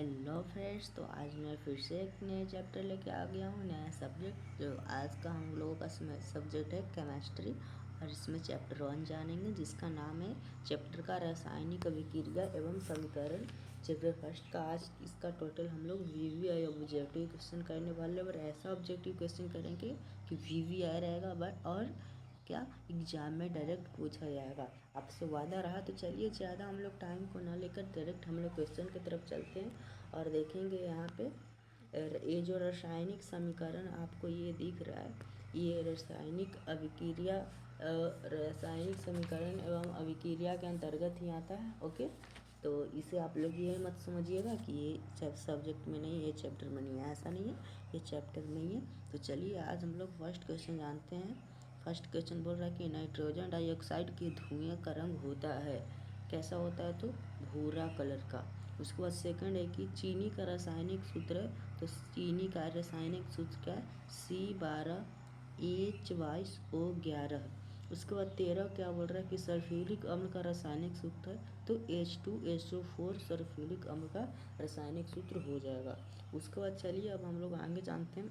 Hello friends, तो आज मैं फिर से एक नए चैप्टर लेके आ गया हूँ, नया सब्जेक्ट। जो आज का हम लोगों का सब्जेक्ट है केमिस्ट्री, और इसमें चैप्टर 1 जानेंगे जिसका नाम है चैप्टर का रासायनिक अभिक्रिया एवं समीकरण। चैप्टर फर्स्ट का आज इसका टोटल हम लोग VVI ऑब्जेक्टिव क्वेश्चन करने वाले, और ऐसा ऑब्जेक्टिव क्वेश्चन करेंगे कि VVI रहेगा बट और क्या एग्जाम में डायरेक्ट पूछा जाएगा। आपसे वादा रहा। तो चलिए ज़्यादा हम लोग टाइम को ना लेकर डायरेक्ट हम लोग क्वेश्चन की तरफ चलते हैं और देखेंगे यहाँ पे ये जो रासायनिक समीकरण आपको ये दिख रहा है, ये रासायनिक अभिक्रिया रासायनिक समीकरण एवं अभिक्रिया के अंतर्गत ही आता है। ओके, तो इसे आप लोग ये मत समझिएगा कि ये सब्जेक्ट में नहीं है, ये चैप्टर में नहीं है, ऐसा नहीं है, ये चैप्टर में ही है। तो चलिए आज हम लोग फर्स्ट क्वेश्चन जानते हैं। फर्स्ट क्वेश्चन बोल रहा है कि नाइट्रोजन डाइऑक्साइड के धुएं का रंग होता है, कैसा होता है? तो भूरा कलर का। उसके बाद सेकंड है कि चीनी का रासायनिक सूत्र है, तो चीनी का रासायनिक सूत्र क्या है? C12H22O11। उसके बाद 13 क्या बोल रहा है कि सल्फ्यूरिक अम्ल का रासायनिक सूत्र है, तो H2SO4 सल्फ्यूरिक अम्ल का रासायनिक सूत्र हो जाएगा। उसके बाद चलिए अब हम लोग आगे जानते हैं।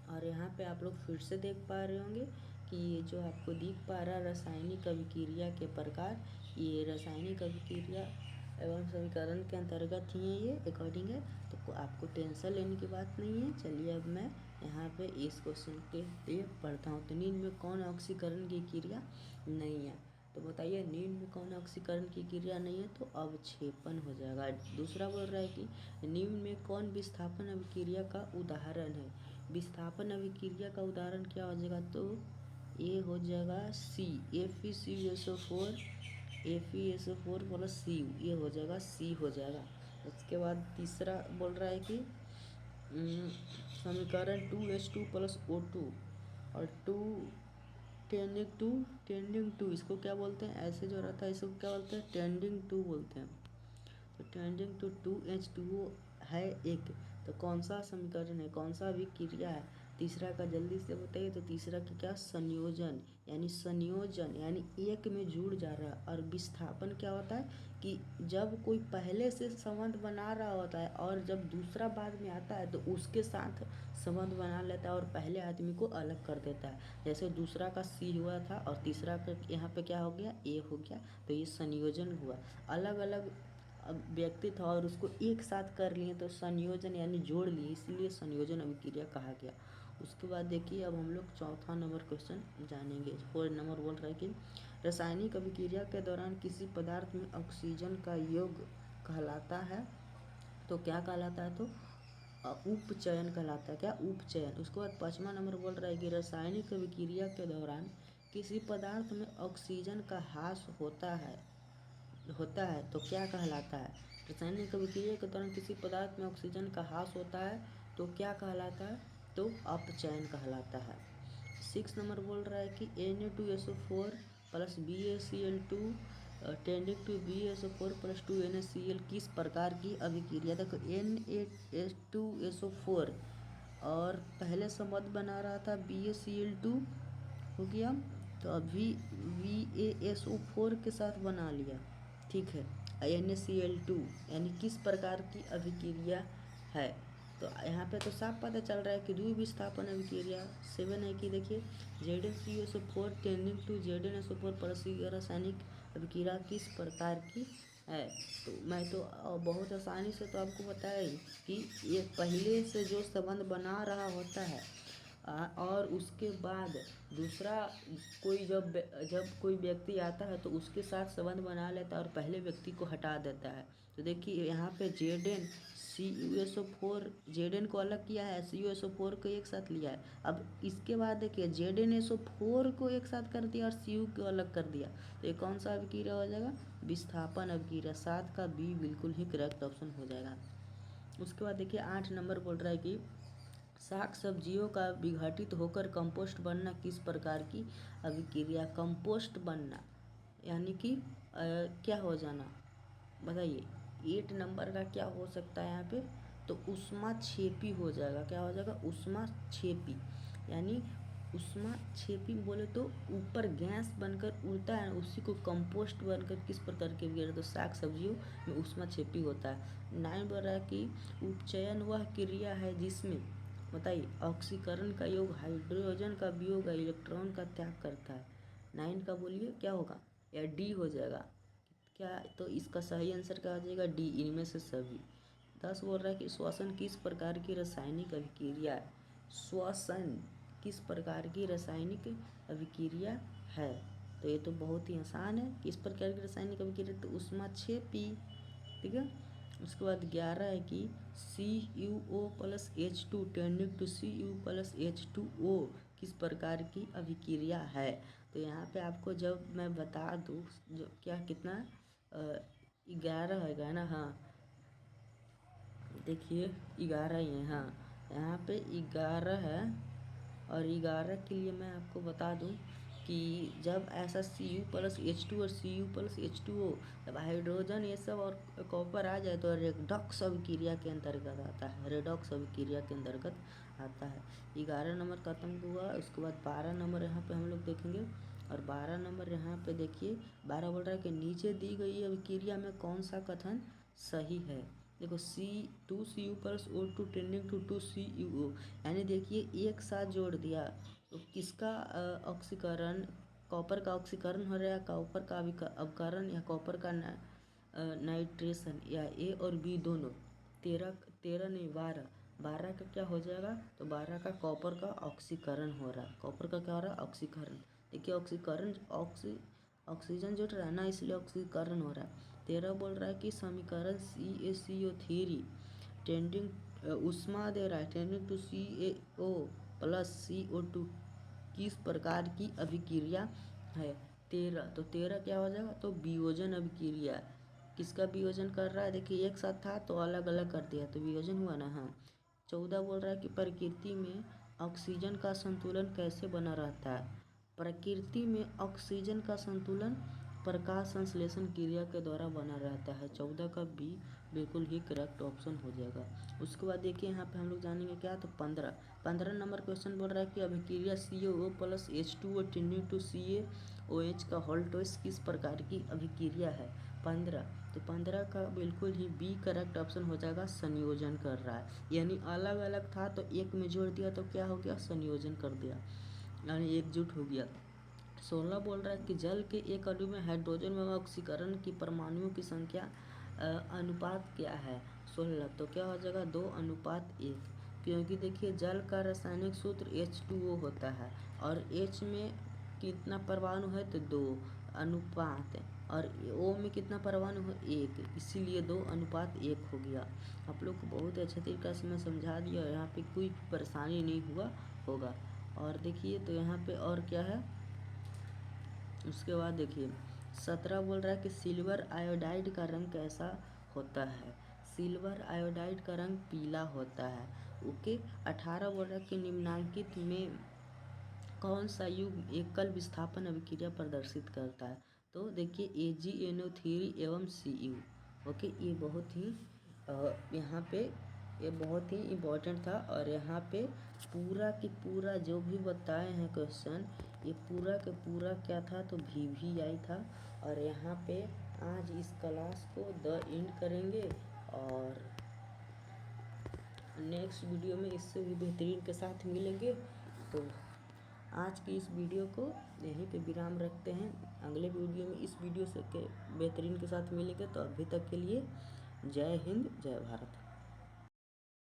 और यहाँ पे आप लोग फिर से देख पा रहे होंगे कि ये जो आपको दिख पा रहा है रासायनिक अभिक्रिया के प्रकार, ये रासायनिक अभिक्रिया एवं समीकरण के अंतर्गत ही है, ये अकॉर्डिंग है, तो आपको टेंशन लेने की बात नहीं है। चलिए अब मैं यहाँ पे इस क्वेश्चन के लिए पढ़ता हूँ। तो नींद में कौन ऑक्सीकरण की क्रिया नहीं है? तो बताइए नींद में कौन ऑक्सीकरण की क्रिया नहीं है? तो अवक्षेपण हो जाएगा। दूसरा बोल रहा है कि नींद में कौन विस्थापन अभिक्रिया का उदाहरण है? विस्थापन अभिक्रिया का उदाहरण क्या हो जाएगा? तो ये हो जाएगा सी, FeCO4 प्लस सी, ये हो जाएगा सी हो जाएगा। उसके बाद तीसरा बोल रहा है कि समीकरण 2H2 प्लस O2 और टेंडिंग टू इसको क्या बोलते हैं? ऐसे जो रहता है इसको क्या बोलते हैं? टेंडिंग टू बोलते हैं। तो टेंडिंग टू 2H2O है एक। तो कौन सा समीकरण है, कौन सा अभिक्रिया है? तीसरा का जल्दी से बताइए। तो तीसरा का क्या? संयोजन यानी एक में जुड़ जा रहा है। और विस्थापन क्या होता है कि जब कोई पहले से संबंध बना रहा होता है और जब दूसरा बाद में आता है तो उसके साथ संबंध बना लेता है और पहले आदमी को अलग कर देता है। जैसे दूसरा का सी हुआ था और तीसरा का यहाँ पे क्या हो गया? ए हो गया। तो ये संयोजन हुआ। अलग अलग व्यक्ति था और उसको एक साथ कर लिए तो संयोजन यानी जोड़ लिए, इसलिए संयोजन अभिक्रिया कहा गया। उसके बाद देखिए अब हम लोग चौथा नंबर क्वेश्चन जानेंगे। 4 नंबर बोल रहा है कि रासायनिक अभिक्रिया के दौरान किसी पदार्थ में ऑक्सीजन का योग कहलाता है, तो क्या कहलाता है? तो उपचयन कहलाता है। क्या? उपचयन। उसके बाद 5वां नंबर बोल रहा है कि रासायनिक अभिक्रिया के दौरान किसी पदार्थ में ऑक्सीजन का ह्रास होता है तो क्या कहलाता है? रासायनिक अभिक्रिया के दौरान किसी पदार्थ में ऑक्सीजन का ह्रास होता है तो क्या कहलाता है? तो अपचयन कहलाता है। 6 नंबर बोल रहा है कि Na2SO4 plus BaCl2 tending to BaSO4 plus 2NaCl किस प्रकार की अभिक्रिया? देखो Na2SO4 और पहले संबंध बना रहा था BaCl2 हो गया, तो अभी VaSO4 के साथ बना लिया, ठीक है। NaCl2 यानी किस प्रकार की अभिक्रिया है? तो यहाँ पे तो साफ पता चल रहा है कि द्विविस्थापन अभिक्रिया। 7 है कि देखिए ZnCO4 tending to ZnSO4 plus रासायनिक अभिक्रिया किस प्रकार की है? तो मैं तो बहुत आसानी से तो आपको बताया ही कि ये पहले से जो संबंध बना रहा होता है और उसके बाद दूसरा कोई जब कोई व्यक्ति आता है तो उसके साथ संबंध बना लेता है और पहले व्यक्ति को हटा देता है। तो देखिए यहाँ पे CuSO4 Zn को अलग किया है, CuSO4 को एक साथ लिया है। अब इसके बाद देखिए ZnSO4 को एक साथ कर दिया और Cu को अलग कर दिया, तो ये कौन सा अभिक्रिया हो जाएगा? विस्थापन अभिक्रिया। 7 का बी बिल्कुल ही करेक्ट ऑप्शन हो जाएगा। उसके बाद देखिए 8 नंबर बोल रहा है कि साग सब्जियों का विघटित होकर कंपोस्ट बनना किस प्रकार की अभिक्रिया? कंपोस्ट बनना यानी कि क्या हो जाना, बताइए। 8 नंबर का क्या हो सकता है यहाँ पे? तो ऊष्मा छेपी हो जाएगा। क्या हो जाएगा? ऊष्मा छेपी यानी ऊष्माक्षेपी बोले तो ऊपर गैस बनकर उड़ता है, उसी को कंपोस्ट बनकर किस प्रकार के गिरे तो साग सब्जियों में ऊष्माक्षेपी होता है। 9 बोल रहा है कि उपचयन वह क्रिया है जिसमें बताइए ऑक्सीकरण का योग हाइड्रोजन का वियोग इलेक्ट्रॉन का त्याग करता है। 9 का बोलिए क्या होगा, या डी हो जाएगा क्या, तो इसका सही आंसर क्या हो जाएगा, डी, इनमें से सभी। 10 बोल रहा है कि श्वसन किस प्रकार की रासायनिक अभिक्रिया है। श्वसन किस प्रकार की रासायनिक अभिक्रिया है, तो ये तो बहुत ही आसान है। किस प्रकार की रासायनिक अभिक्रिया, तो ऊष्माक्षेपी, ठीक है। उसके बाद 11 है कि CuO+H2 टेंडिंग टू Cu+H2O किस प्रकार की अभिक्रिया है। तो यहाँ पे आपको जब मैं बता दूँ जो क्या कितना 11 है ना, हाँ देखिए 11 ही है, हाँ यहाँ पे 11 है। और 11 के लिए मैं आपको बता दूं कि जब ऐसा Cu+H2 और Cu+H2O जब हाइड्रोजन ये सब और कॉपर आ जाए तो रेडॉक्स अभिक्रिया के अंतर्गत आता है, रेडॉक्स अभिक्रिया के अंतर्गत आता है। 11 नंबर खत्म हुआ। उसके बाद 12 नंबर यहाँ पे हम लोग देखेंगे। और 12 नंबर यहाँ पे देखिए 12 बोल रहा है कि नीचे दी गई अभिक्रिया में कौन सा कथन सही है। देखो C2Cu+O2 टेंडिंग टू 2CuO, यानी देखिए एक साथ जोड़ दिया तो किसका ऑक्सीकरण, कॉपर का ऑक्सीकरण हो रहा है, कॉपर का अवकरण या कॉपर का नाइट्रेशन, या ए और बी दोनों। 13 नहीं 12 का क्या हो जाएगा, तो 12 का कॉपर का ऑक्सीकरण हो रहा है, कॉपर का क्या हो रहा है, ऑक्सीकरण। देखिए ऑक्सीकरण ऑक्सीजन जुड़ रहा है ना, इसलिए ऑक्सीकरण हो रहा है। 13 बोल रहा है कि समीकरण CaCO3 टेंडिंग ऊष्मा दे रहा है टेंडिंग टू CaO+CO2 किस प्रकार की अभिक्रिया है। 13 तो 13 क्या हो जाएगा, तो वियोजन अभिक्रिया। किसका वियोजन कर रहा है, देखिए एक साथ था तो अलग अलग कर दिया तो वियोजन हुआ ना, हाँ। 14 बोल रहा है कि प्रकृति में ऑक्सीजन का संतुलन कैसे बना रहता है। प्रकृति में ऑक्सीजन का संतुलन प्रकाश संश्लेषण क्रिया के द्वारा बना रहता है। 14 का बी बिल्कुल ही करेक्ट ऑप्शन हो जाएगा। उसके बाद देखिए यहाँ पे हम लोग जानेंगे क्या, तो 15 नंबर क्वेश्चन बोल रहा है कि अभिक्रिया CuO+H2O टेंडिंग टू CaOH का होल्टोइस किस प्रकार की अभिक्रिया है। 15 तो 15 का बिल्कुल ही बी करेक्ट ऑप्शन हो जाएगा, संयोजन कर रहा है, यानी अलग अलग था तो एक में जोड़ दिया तो क्या हो गया, संयोजन कर दिया, यानी एकजुट हो गया। 16 बोल रहा है कि जल के एक अणु में हाइड्रोजन व ऑक्सीकरण की परमाणुओं की संख्या अनुपात क्या है। 16 तो क्या हो जाएगा, 2:1, क्योंकि देखिए जल का रासायनिक सूत्र H2O होता है और H में कितना परमाणु है, तो 2 अनुपात, और O में कितना परमाणु है, 1, इसीलिए 2:1 हो गया। आप लोग को बहुत अच्छे तरीके से मैं समझा दिया, यहाँ पे कोई परेशानी नहीं हुआ होगा। और देखिए तो यहाँ पे और क्या है, उसके बाद देखिए 17 बोल रहा है कि सिल्वर आयोडाइड का रंग कैसा होता है। सिल्वर आयोडाइड का रंग पीला होता है, ओके। 18 बोल रहा है कि निम्नांकित में कौन सा युग एकल विस्थापन अभिक्रिया प्रदर्शित करता है। तो देखिए AgNO3 एवं Cu, ओके। ये बहुत ही यहाँ पे ये बहुत ही इम्पोर्टेंट था। और यहाँ पे पूरा की पूरा जो भी बताए हैं क्वेश्चन, ये पूरा के पूरा क्या था, तो VVI था। और यहाँ पे आज इस क्लास को द एंड करेंगे और नेक्स्ट वीडियो में इससे भी बेहतरीन के साथ मिलेंगे। तो आज की इस वीडियो को यहीं पे विराम रखते हैं, अगले वीडियो में इस वीडियो से के बेहतरीन के साथ मिलेंगे। तो अभी तक के लिए जय हिंद, जय भारत।